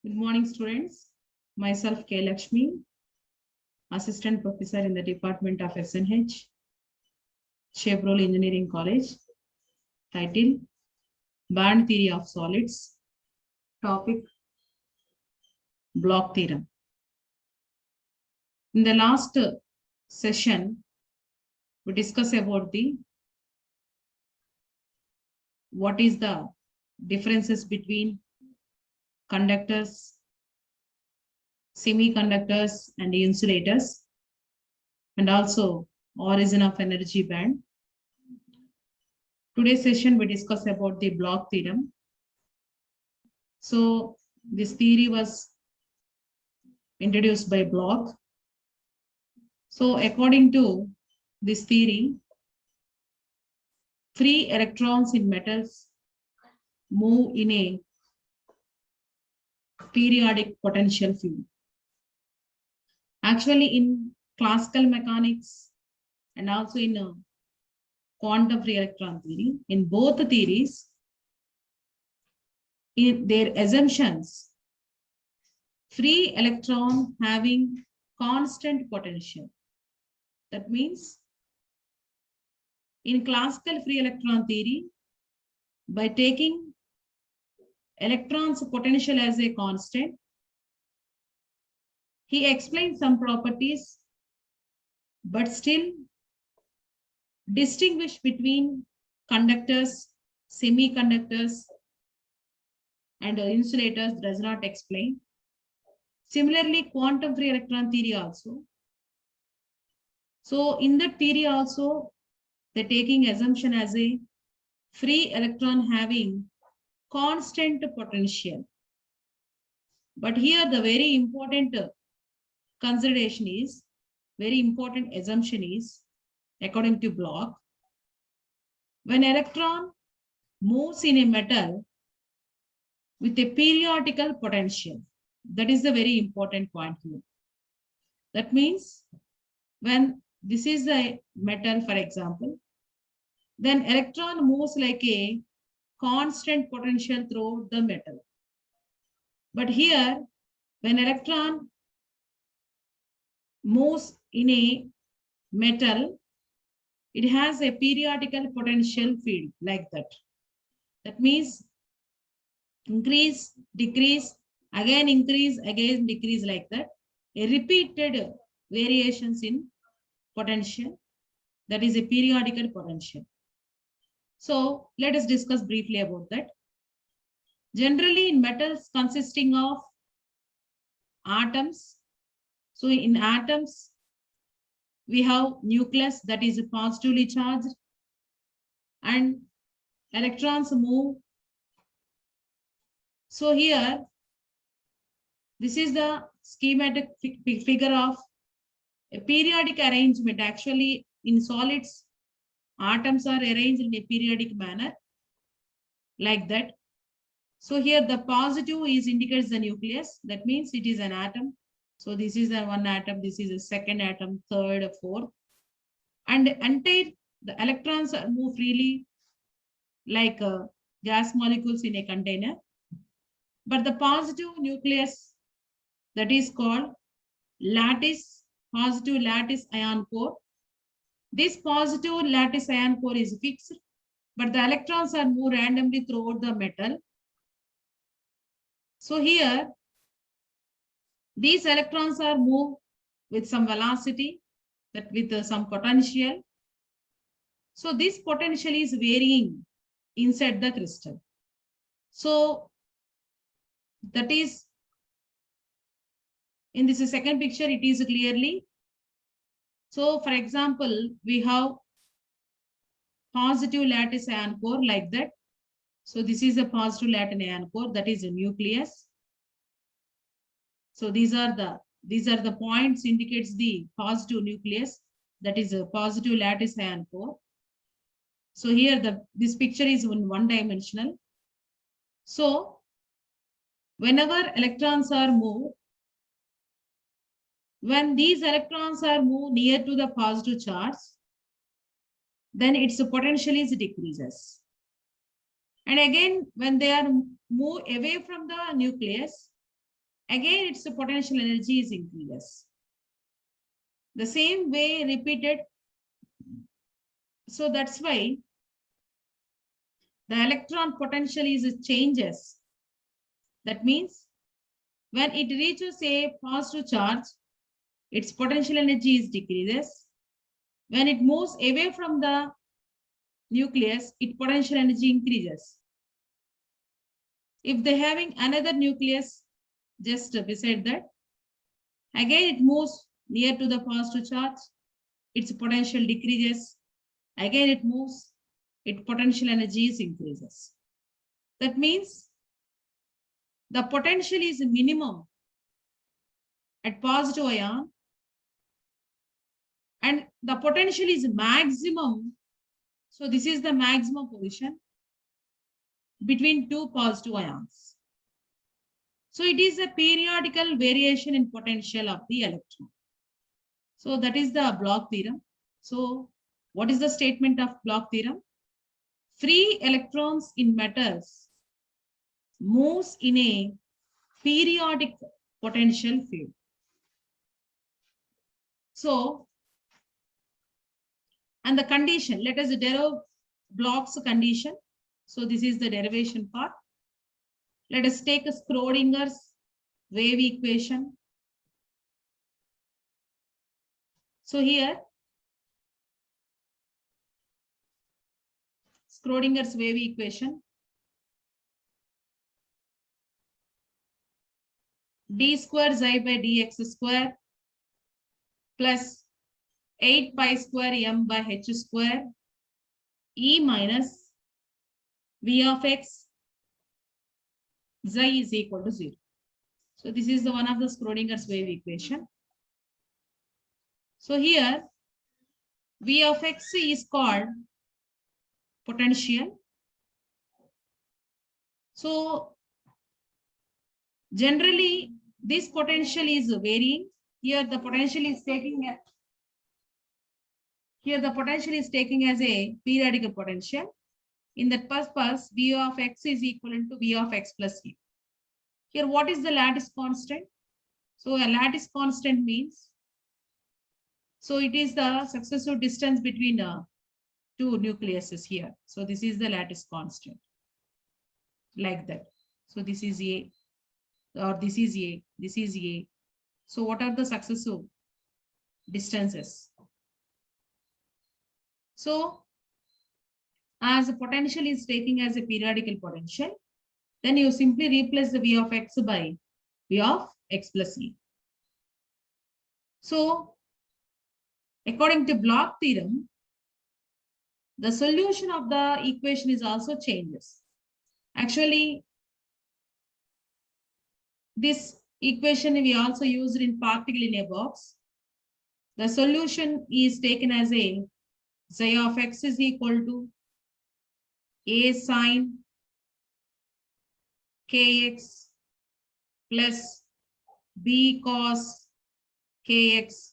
Good morning, students. Myself, K. Lakshmi, Assistant Professor in the Department of SNH, Chevrolet Engineering College. Title, Band Theory of Solids. Topic, Bloch Theorem. In the last session, we discussed about what is the differences between conductors, semiconductors, and insulators, and also origin of energy band. Today's session we discuss about the Bloch theorem. So this theory was introduced by Bloch. So according to this theory, free electrons in metals move in a periodic potential field. Actually, in classical mechanics and also in quantum free electron theory, in both theories, in their assumptions, free electron having constant potential. That means in classical free electron theory, by taking electrons potential as a constant, he explained some properties, but still distinguish between conductors, semiconductors, and insulators does not explain. Similarly, quantum free electron theory also. So in that theory also, they're taking assumption as a free electron having constant potential. But here the very important consideration is, very important assumption is, according to Bloch, when electron moves in a metal with a periodical potential, that is the very important point here. That means when this is a metal, for example, then electron moves like a constant potential throughout the metal. But here, when electron moves in a metal, it has a periodical potential field like that. That means increase, decrease, again increase, again decrease like that. A repeated variations in potential, that is a periodical potential. So let us discuss briefly about that. Generally in metals consisting of atoms, so in atoms, we have nucleus that is positively charged and electrons move. So here, this is the schematic figure of a periodic arrangement. Actually, in solids, atoms are arranged in a periodic manner like that. So here the positive is indicates the nucleus. That means it is an atom. So this is a one atom, this is a second atom, third, fourth. And entire the electrons move freely like gas molecules in a container. But the positive nucleus, that is called lattice, positive lattice ion core. This positive lattice ion core is fixed, but the electrons are moved randomly throughout the metal. So here, these electrons are moved with some velocity, that with some potential. So this potential is varying inside the crystal. So that is, in this second picture, it is clearly. So for example, we have positive lattice ion core like that. So this is a positive lattice ion core, that is a nucleus. So these are the points indicates the positive nucleus, that is a positive lattice ion core. So here this picture is one dimensional. So whenever electrons are moved, when these electrons are moved near to the positive charge, then its potential is decreases. And again, when they are moved away from the nucleus, again its potential energy is increases. The same way repeated. So that's why the electron potential is changes. That means when it reaches a positive charge, its potential energy is decreases. When it moves away from the nucleus, its potential energy increases. If they having another nucleus just beside that, again it moves near to the positive charge, its potential decreases. Again it moves, its potential energy is increases. That means the potential is minimum at positive ion and the potential is maximum. So this is the maximum position between two positive ions. So it is a periodical variation in potential of the electron. So that is the Bloch theorem. So what is the statement of Bloch theorem? Free electrons in metals moves in a periodic potential field. So, and the condition, let us derive Bloch's condition. So this is the derivation part. Let us take a Schrodinger's wave equation. So here, Schrodinger's wave equation. D square xi by dx square plus 8 pi square m by h square E minus V of x xi is equal to 0. So this is the one of the Schrodinger's wave equation. So here V of x is called potential. So generally this potential is varying. Here the potential is taking as a periodical potential. In that purpose, V of x is equivalent to V of x plus E. Here, what is the lattice constant? So a lattice constant means, so it is the successive distance between two nucleuses here. So this is the lattice constant, like that. So this is A, or this is A, this is A. So what are the successive distances? So as a potential is taking as a periodical potential, then you simply replace the V of x by V of x plus E. So according to Bloch theorem, the solution of the equation is also changes. Actually, this equation we also used in particle in a box. The solution is taken as a xi of x is equal to A sine kx plus B cos kx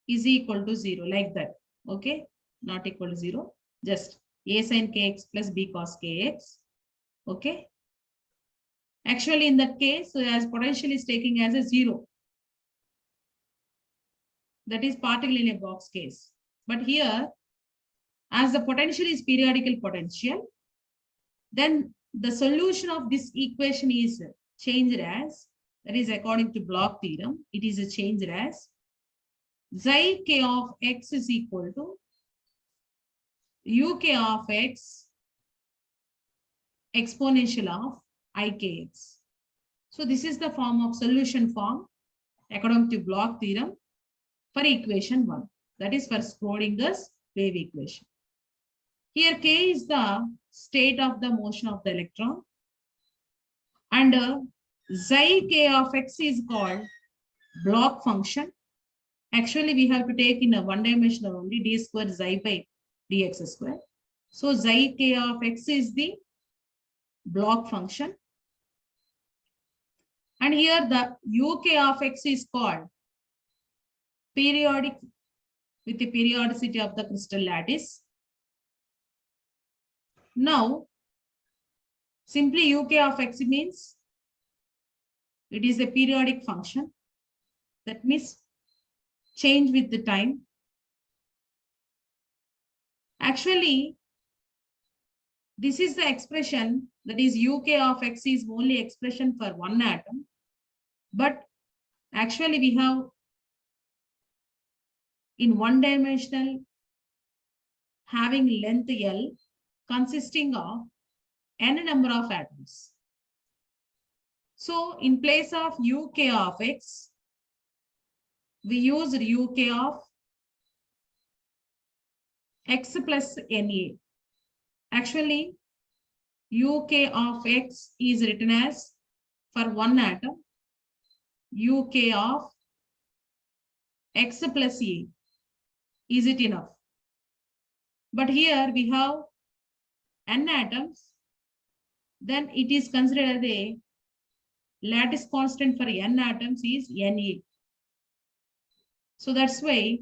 is equal to 0, like that. Okay, not equal to 0, just A sine kx plus B cos kx. Okay. Actually, in that case, as potential is taking as a 0. That is particle in a box case. But here, as the potential is periodical potential, then the solution of this equation is changed as, that is according to Bloch theorem, it is changed as xi k of x is equal to uk of x exponential of ikx. So this is the form of solution form according to Bloch theorem for equation 1. That is for Schrodinger's wave equation. Here k is the state of the motion of the electron and xi k of x is called Bloch function. Actually, we have to take in a one dimensional only d square xi by dx square. So xi k of x is the Bloch function. And here the uk of x is called periodic with the periodicity of the crystal lattice. Now, simply uk of x means It is a periodic function. That means change with the time. Actually, this is the expression, that is UK of X is only expression for one atom. But actually we have in one dimensional having length L consisting of n number of atoms. So in place of UK of X, we use UK of X plus Na. Actually, UK of X is written as for one atom, UK of X plus A. Is it enough? But here we have n atoms, then it is considered as a lattice constant for n atoms is Na. So that's why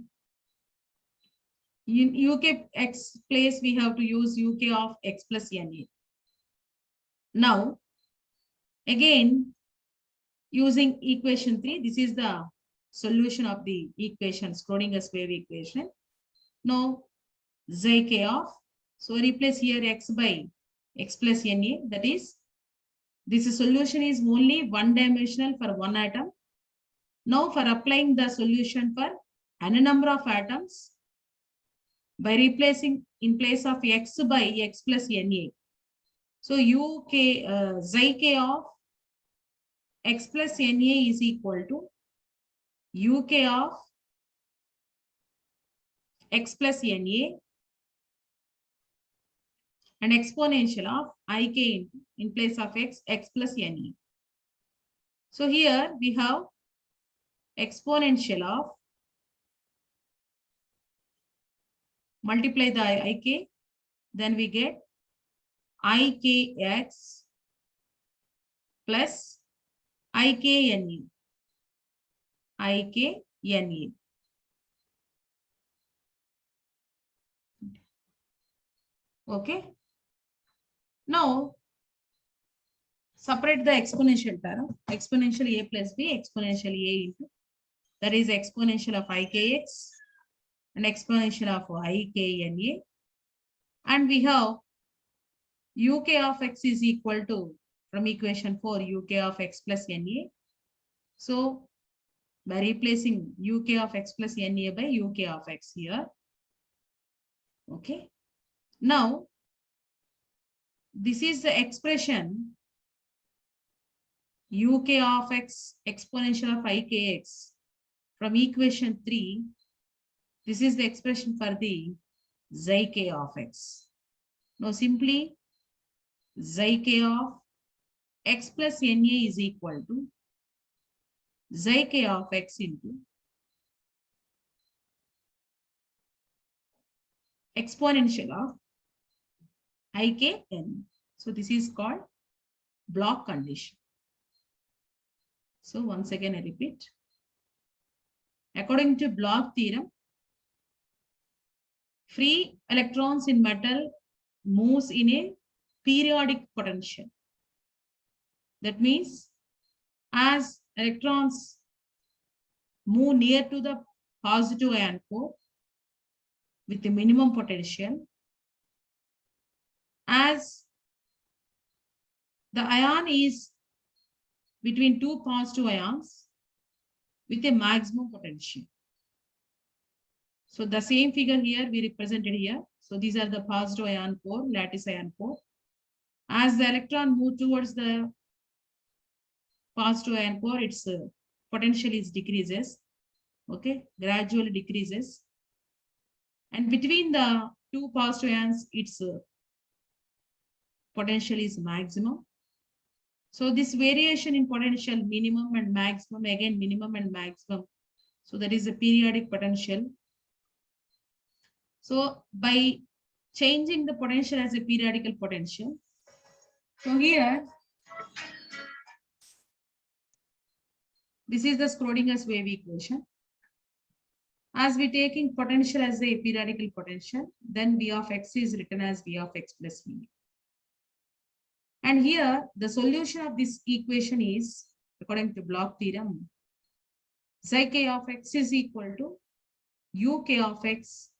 in UK X place we have to use UK of X plus Na. Now, again, using equation 3, this is the solution of the equation, Schrodinger's wave equation. Now, Zk of, so replace here X by X plus Na, that is, this solution is only one dimensional for one atom. Now, for applying the solution for n number of atoms, by replacing in place of X by X plus Na. So, Zk of X plus Na is equal to UK of X plus Na and exponential of Ik in place of X plus Na. So here we have exponential of, multiply the Ik, then we get Ikx plus Ikne. Ikne. Okay. Now, separate the exponential term. Exponential A plus B, exponential A into, that is exponential of Ikx and exponential of Ikna. And we have UK of X is equal to, from equation 4, UK of X plus Na. So, by replacing UK of X plus Na by UK of X here. Okay. Now, this is the expression UK of X exponential of Ikx from equation 3. This is the expression for the Zk of X. Now, simply Zk of X plus Na is equal to Zk of X into exponential of Ikn. So this is called block condition. So once again I repeat. According to Bloch theorem, free electrons in metal moves in a periodic potential. That means as electrons move near to the positive ion core with the minimum potential, as the ion is between two positive ions with a maximum potential. So the same figure here we represented here. So these are the positive ion core, lattice ion core. As the electron move towards the positive ion core, its potential is decreases. Okay, gradually decreases. And between the two positive ions, its potential is maximum. So this variation in potential, minimum and maximum, again minimum and maximum. So that is a periodic potential. So by changing the potential as a periodical potential, so here, this is the Schrodinger's wave equation. As we taking potential as a periodical potential, then V of X is written as V of X plus V. And here, the solution of this equation is according to Bloch theorem, psi k of x is equal to uk of x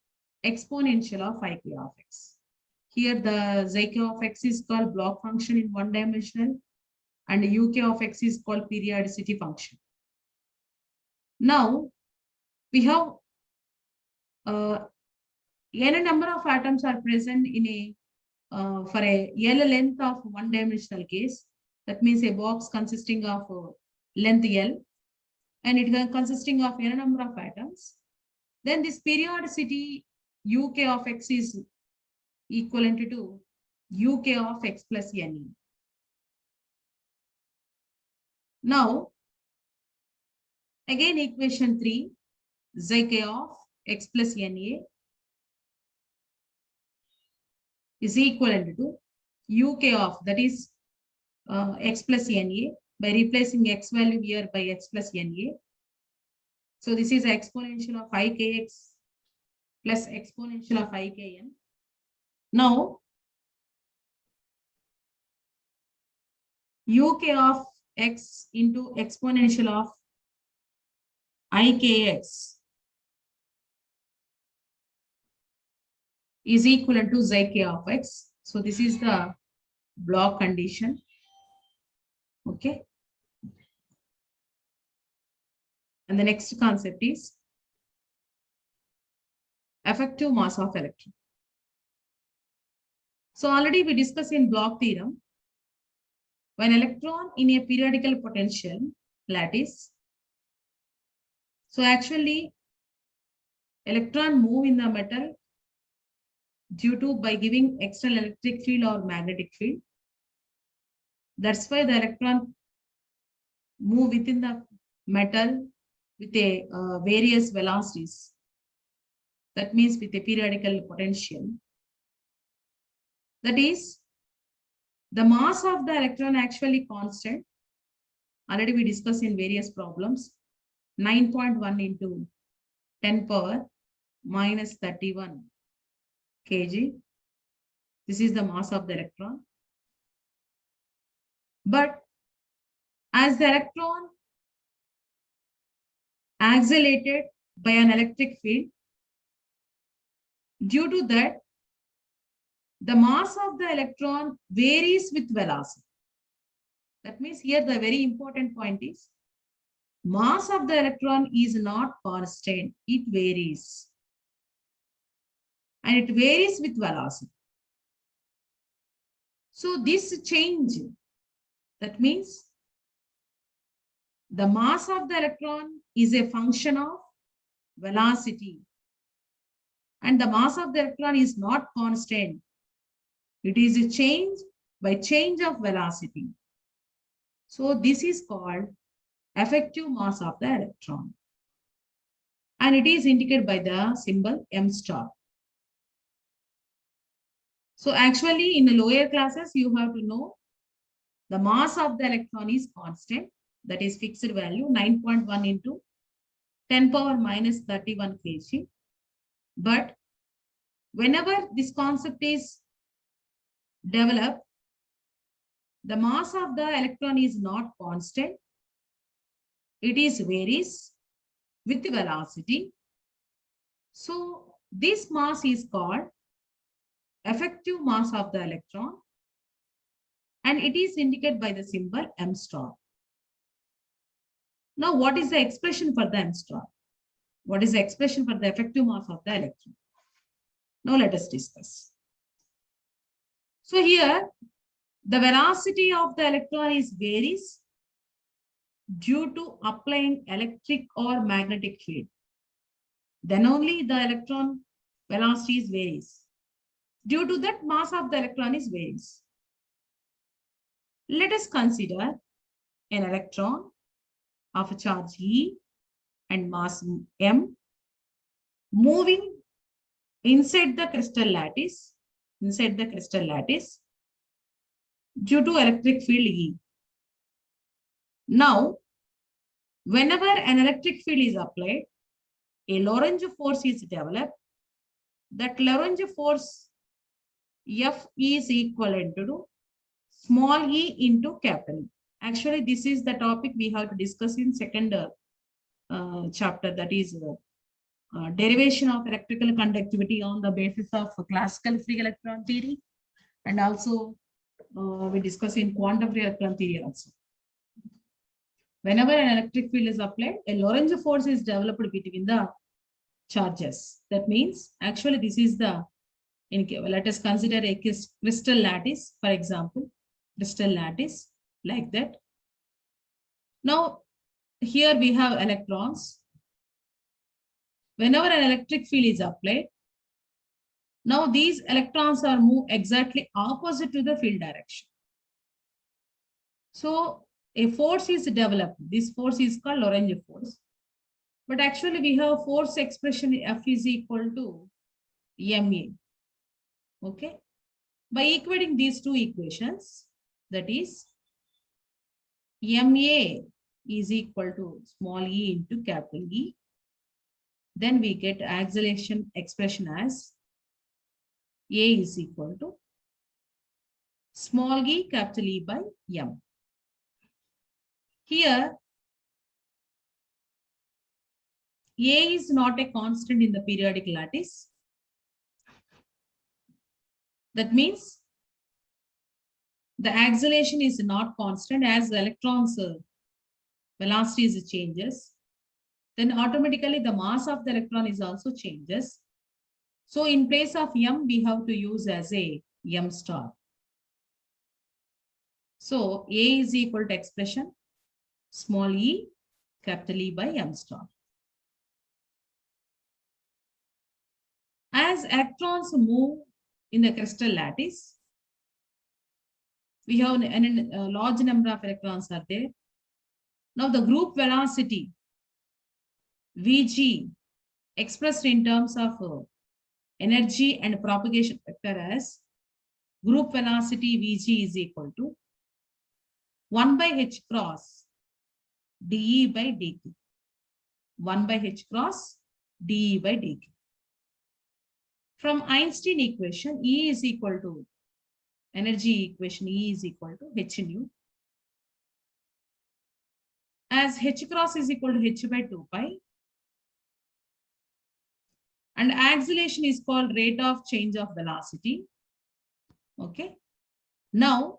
exponential of ik of x. Here the psi k of x is called Bloch function in one dimensional and uk of x is called periodicity function. Now we have n number of atoms are present in a for a L length of one dimensional case. That means a box consisting of length L and it is consisting of n number of atoms. Then this periodicity uk of x is equivalent to uk of x plus ne. Now, again equation 3, psi k of x plus na is equivalent to uk of, that is x plus na, by replacing x value here by x plus na. So this is exponential of ikx plus exponential of ikn. Now, uk of x into exponential of ikx is equivalent to psi k of x. So this is the Bloch condition. Okay. And the next concept is effective mass of electron. So already we discussed in Bloch theorem, when electron in a periodical potential lattice, so actually electron move in the metal due to by giving external electric field or magnetic field. That's why the electron move within the metal with a various velocities. That means with a periodical potential. That is, the mass of the electron actually constant. Already we discussed in various problems. 9.1 into 10 power minus 31 kg. This is the mass of the electron. But as the electron accelerated by an electric field, due to that, the mass of the electron varies with velocity. That means here the very important point is, mass of the electron is not constant, it varies. And it varies with velocity. So this change, that means the mass of the electron is a function of velocity. And the mass of the electron is not constant. It is a change by change of velocity. So this is called effective mass of the electron. And it is indicated by the symbol m star. So actually in the lower classes, you have to know the mass of the electron is constant. That is fixed value 9.1 into 10 power minus 31 kg. But whenever this concept is developed, the mass of the electron is not constant. It is varies with the velocity. So this mass is called effective mass of the electron. And it is indicated by the symbol m star. Now, what is the expression for the m star? What is the expression for the effective mass of the electron? Now, let us discuss. So here, the velocity of the electron is varies due to applying electric or magnetic field. Then only the electron velocity is varies. Due to that, mass of the electron is varies. Let us consider an electron of a charge E and mass M moving inside the crystal lattice, due to electric field E. Now, whenever an electric field is applied, a Lorentz force is developed. That Lorentz force F is equivalent to small e into capital E. Actually, this is the topic we have to discuss in second chapter, that is derivation of electrical conductivity on the basis of classical free electron theory, and also we discuss in quantum free electron theory also. Whenever an electric field is applied, a Lorentz force is developed between the charges. That means actually this is the, let us consider a crystal lattice, for example, crystal lattice like that. Now, here we have electrons. Whenever an electric field is applied, now these electrons are moved exactly opposite to the field direction. So a force is developed. This force is called Lorentz force. But actually we have force expression F is equal to ma. Okay. By equating these two equations, that is ma is equal to small e into capital E. Then we get acceleration expression as a is equal to small e capital E by m. Here, a is not a constant in the periodic lattice. That means the acceleration is not constant as the electrons velocity changes. Then automatically the mass of the electron is also changes. So in place of m, we have to use as a m star. So a is equal to expression small e capital E by m star. As electrons move in the crystal lattice, we have a large number of electrons are there. Now the group velocity Vg expressed in terms of energy and propagation vector as group velocity Vg is equal to 1 by h cross dE by dk. 1 by h cross dE by dk. From Einstein equation, E is equal to energy equation, E is equal to h nu. As h cross is equal to h by 2 pi. And acceleration is called rate of change of velocity. Okay. Now,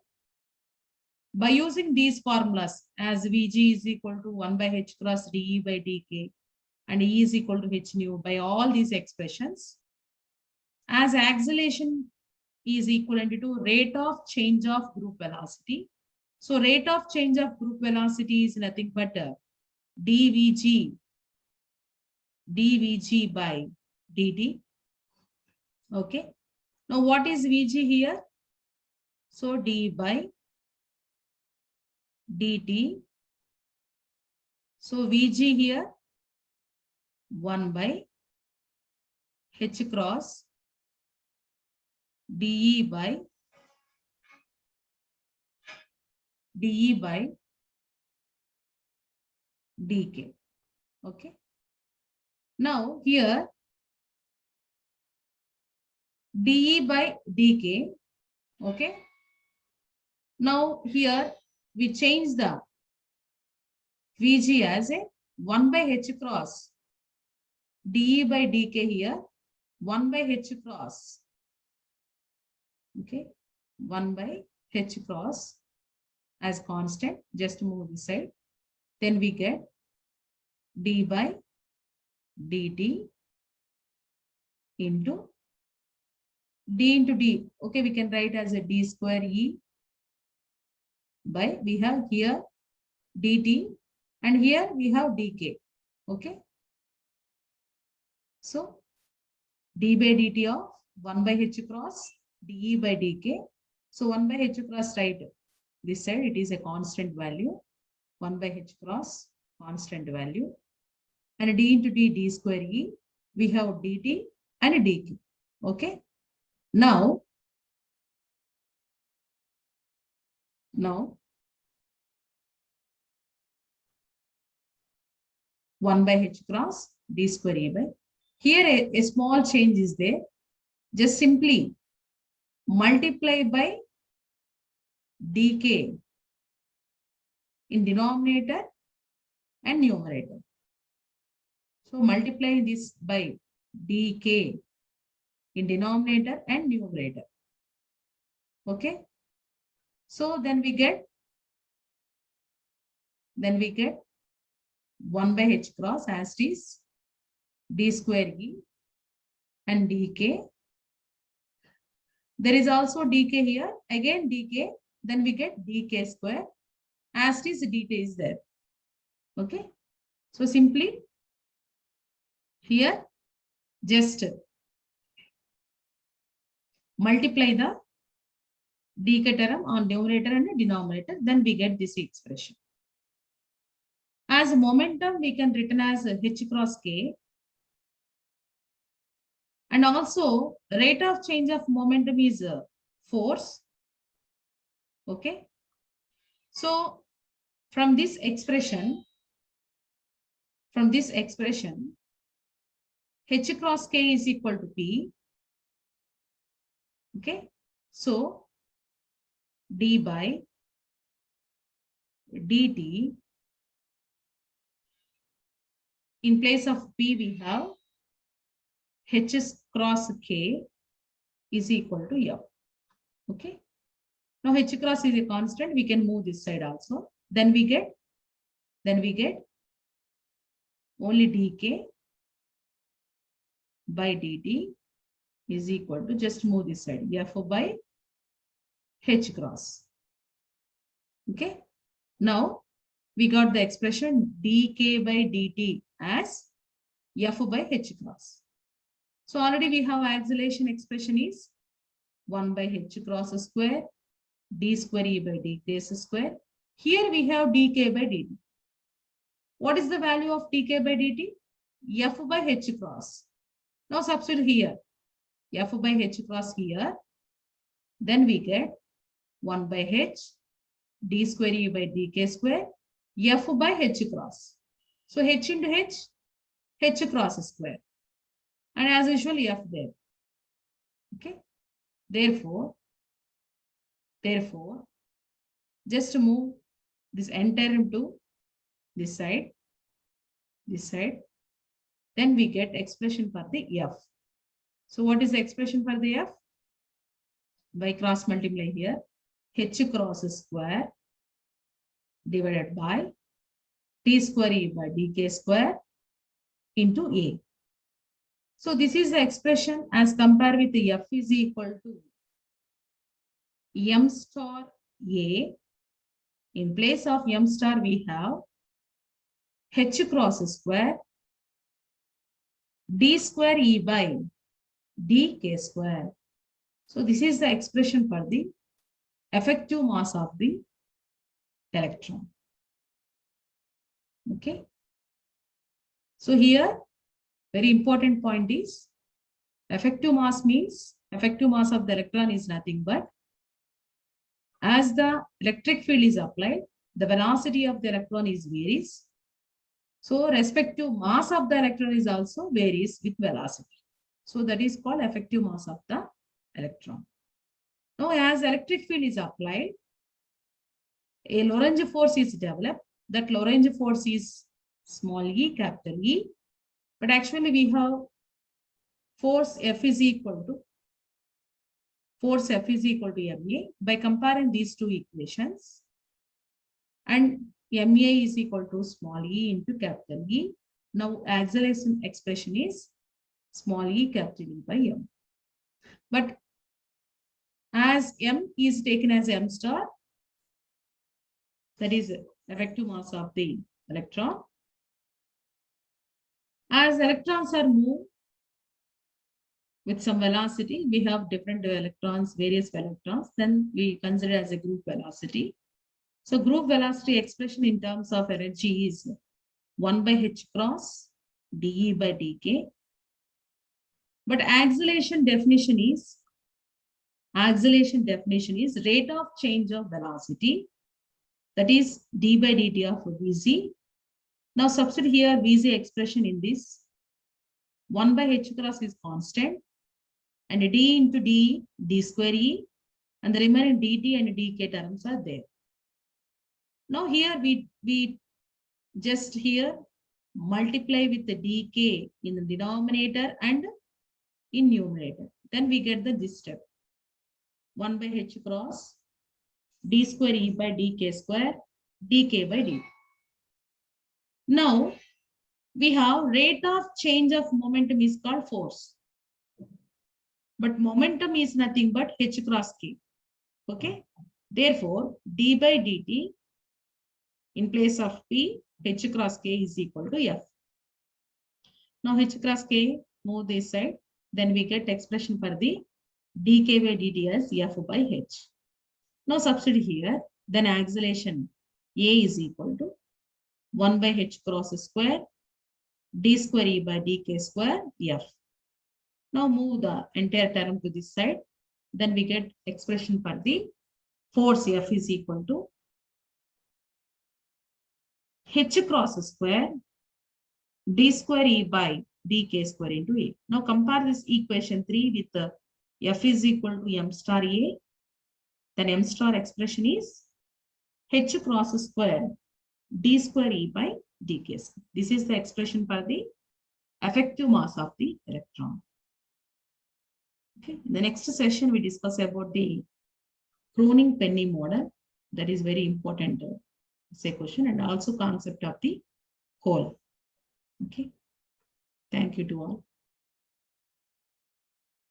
by using these formulas as Vg is equal to 1 by h cross dE by dk and E is equal to h nu, by all these expressions, as acceleration is equivalent to rate of change of group velocity. So rate of change of group velocity is nothing but dVg by dt. Okay. Now what is Vg here? So d by dt. So Vg here 1 by h cross dE by dk. Okay. Now here dE by dk. Okay. Now here we change the Vg as a 1 by h cross dE by dk here. 1 by h cross. Okay. 1 by h cross as constant. Just move this side. Then we get d by dt into d into d. Okay, we can write as a d square e by, we have here dt and here we have dk. Okay. So d by dt of 1 by h cross dE by dk. So 1 by h cross, right? This side it is a constant value. 1 by h cross constant value. And d into d square e. We have dt and dk. Okay. Now 1 by h cross d square e by. Here a small change is there. Just simply multiply by dk in denominator and numerator. So multiply this by dk in denominator and numerator. Okay. So then we get 1 by h cross as it is d square e and dk. There is also dk here, again dk, then we get dk square as it is dt is there. Okay. So simply here just multiply the dk term on numerator and denominator, then we get this expression. As momentum, we can written as h cross k. And also rate of change of momentum is force. Okay. So from this expression, h cross k is equal to p. Okay. So d by dt, in place of p we have h cross k is equal to f. Okay. Now h cross is a constant, we can move this side also. Then we get only dk by dt is equal to, just move this side, f by h cross. Okay. Now we got the expression dk by dt as f by h cross. So already we have acceleration expression is 1 by h cross square d square e by dk square. Here we have dk by dt. What is the value of dk by dt? F by h cross. Now substitute here f by h cross here. Then we get 1 by h d square e by dk square f by h cross. So h into h cross square. And as usual f there. Okay. Therefore, just move this entire into this side. Then we get expression for the f. So what is the expression for the f? By cross multiply here, h cross square divided by t square e by dk square into a. So this is the expression as compared with the f is equal to m star a. In place of m star we have h cross square d square e by dk square. So this is the expression for the effective mass of the electron. Okay. So here, very important point is effective mass means effective mass of the electron is nothing but as the electric field is applied, the velocity of the electron is varies. So respective mass of the electron is also varies with velocity. So that is called effective mass of the electron. Now as electric field is applied, a Lorentz force is developed. That Lorentz force is small e, capital E. But actually we have force F is equal to ma. By comparing these two equations, and ma is equal to small e into capital E. Now acceleration expression is small e capital E by m. But as m is taken as m star, that is effective mass of the electron. As electrons are moved with some velocity, we have different electrons, various electrons, then we consider as a group velocity. So group velocity expression in terms of energy is 1 by h cross dE by dk. But acceleration definition is rate of change of velocity, that is d by dt of vc. Now substitute here vc expression in this. 1 by h cross is constant and d into d square e, and the remaining dt and dk terms are there. Now here we just here multiply with the dk in the denominator and in numerator. Then we get this step. 1 by h cross d square e by dk square dk by dt. Now we have rate of change of momentum is called force. But momentum is nothing but h cross k. Okay. Therefore, d by dt in place of p, h cross k is equal to f. Now h cross k move this side. Then we get expression for the dk by dt as f by h. Now substitute here. Then acceleration a is equal to 1 by h cross square d square e by dk square f. Now move the entire term to this side. Then we get expression for the force F is equal to h cross square d square e by dk square into a. Now compare this equation 3 with the F is equal to m star a. Then m star expression is h cross square d square e by dk square. This is the expression for the effective mass of the electron. Okay. In the next session, we discuss about the Cronin-Penny model. That is very important say question, and also concept of the hole. Okay. Thank you to all.